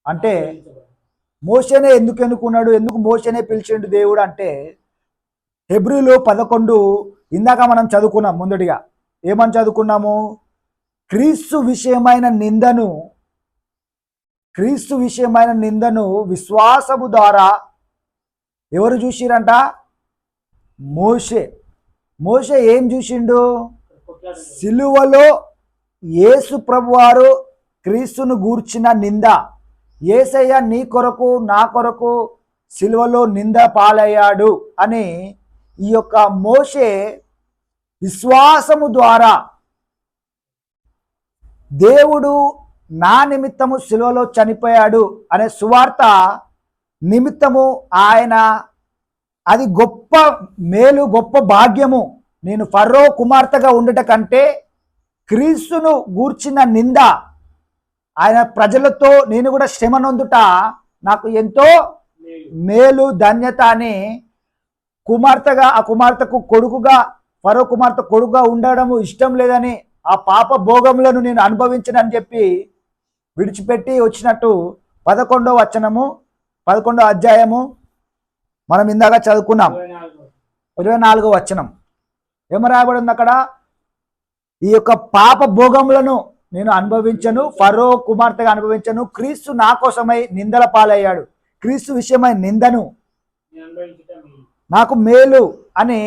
అంటే మోషేనే ఎందుకు ఎన్నుకున్నాడు, ఎందుకు మోషేనే పిలిచిండు దేవుడు అంటే హెబ్రీలు 11 ఇందాక మనం చదువుకున్నాం. ముందటిగా ఏమని చదువుకున్నాము? క్రీస్తు విషయమైన నిందను విశ్వాసము ద్వారా ఎవరు చూసిరంట? మోషే ఏం చూసిండు? సిలువలో యేసు ప్రభువారు క్రీస్తును గూర్చిన నింద, యేసయ్య నీ కొరకు నా కొరకు సిలువలో నింద పాలయ్యాడు అని ఈ యొక్క మోషే విశ్వాసము ద్వారా దేవుడు నా నిమిత్తము సిలువలో చనిపోయాడు అనే సువార్త నిమిత్తము ఆయన, అది గొప్ప మేలు, గొప్ప భాగ్యము. నేను ఫరో కుమార్తెగా ఉండట కంటే క్రీస్తును గూర్చిన నింద, ఆయన ప్రజలతో నేను కూడా శ్రమ నొందుట నాకు ఎంతో మేలు, ధన్యత అని ఆ కుమార్తెకు కొడుకుగా, ఫరో కుమార్తె కొడుకుగా ఉండడము ఇష్టం లేదని, ఆ పాప భోగములను నేను అనుభవించనని చెప్పి విడిచిపెట్టి వచ్చినట్టు 11వ అధ్యాయము మనం ఇందాక చదువుకున్నాం. 24వ వచనం ఏమ రాయబడి ఉంది అక్కడ? ఈ యొక్క పాప భోగములను నేను అనుభవించను, ఫరో కుమార్తెగా అనుభవించను, క్రీస్తు నా కోసమై నిందల పాలయ్యాడు, క్రీస్తు విషయమై నిందను నాకు మేలు అని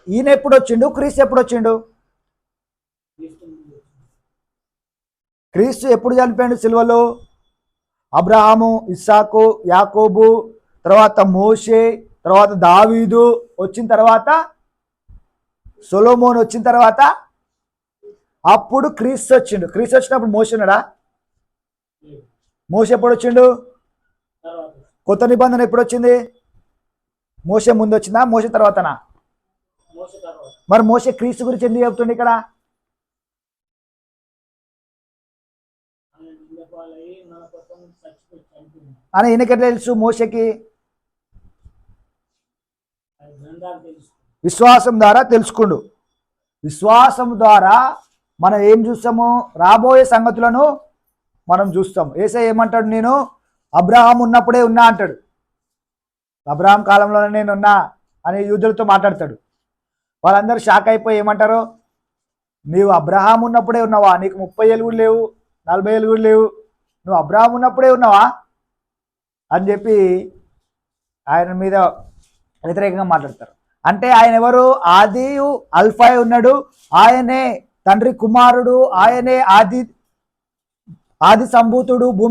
ఈయన ఎప్పుడు వచ్చిండు? క్రీస్తు ఎప్పుడు వచ్చిండు? క్రీస్తు ఎప్పుడు చనిపోయాడు సిలువలో? అబ్రహాము, ఇస్సాకు, యాకోబు, తర్వాత మోషే, తర్వాత దావీదు వచ్చిన తర్వాత, సొలొమోన్ వచ్చిన తర్వాత అప్పుడు క్రీస్తు వచ్చిండు. క్రీస్తు వచ్చినప్పుడు మోషే ఉన్నాడా? మోషే ఎప్పుడు వచ్చిండు? కొత్త నిబంధన ఎప్పుడు వచ్చింది? మోషే ముందు వచ్చిందా, మోషే తర్వాతనా? మరి మోషే క్రీస్తు గురించి ఎందుకు చెప్తుండే ఇక్కడ? అని ఈయనకెట్లా తెలుసు? మోషకి విశ్వాసం ద్వారా తెలుసుకుండు. విశ్వాసం ద్వారా మనం ఏం చూస్తాము? రాబోయే సంగతులను మనం చూస్తాం. యేసయ్య ఏమంటాడు? నేను అబ్రహాం ఉన్నప్పుడే ఉన్నా అంటాడు. అబ్రహాం కాలంలోనే నేను ఉన్నా అని యూదులతో మాట్లాడతాడు. వాళ్ళందరూ షాక్ అయిపోయి ఏమంటారు? నీవు అబ్రహాం ఉన్నప్పుడే ఉన్నావా? నీకు 30 ఏళ్ళు కూడా లేవు, 40 ఏళ్ళు కూడా లేవు, నువ్వు అబ్రహాం ఉన్నప్పుడే ఉన్నావా అని చెప్పి ఆయన మీద వ్యతిరేకంగా మాట్లాడతారు. అంటే ఆయన ఎవరు? ఆది అల్ఫా ఉన్నాడు, ఆయనే తండ్రి కుమారుడు, ఆయనే ఆది సంభూతుడు, భూమి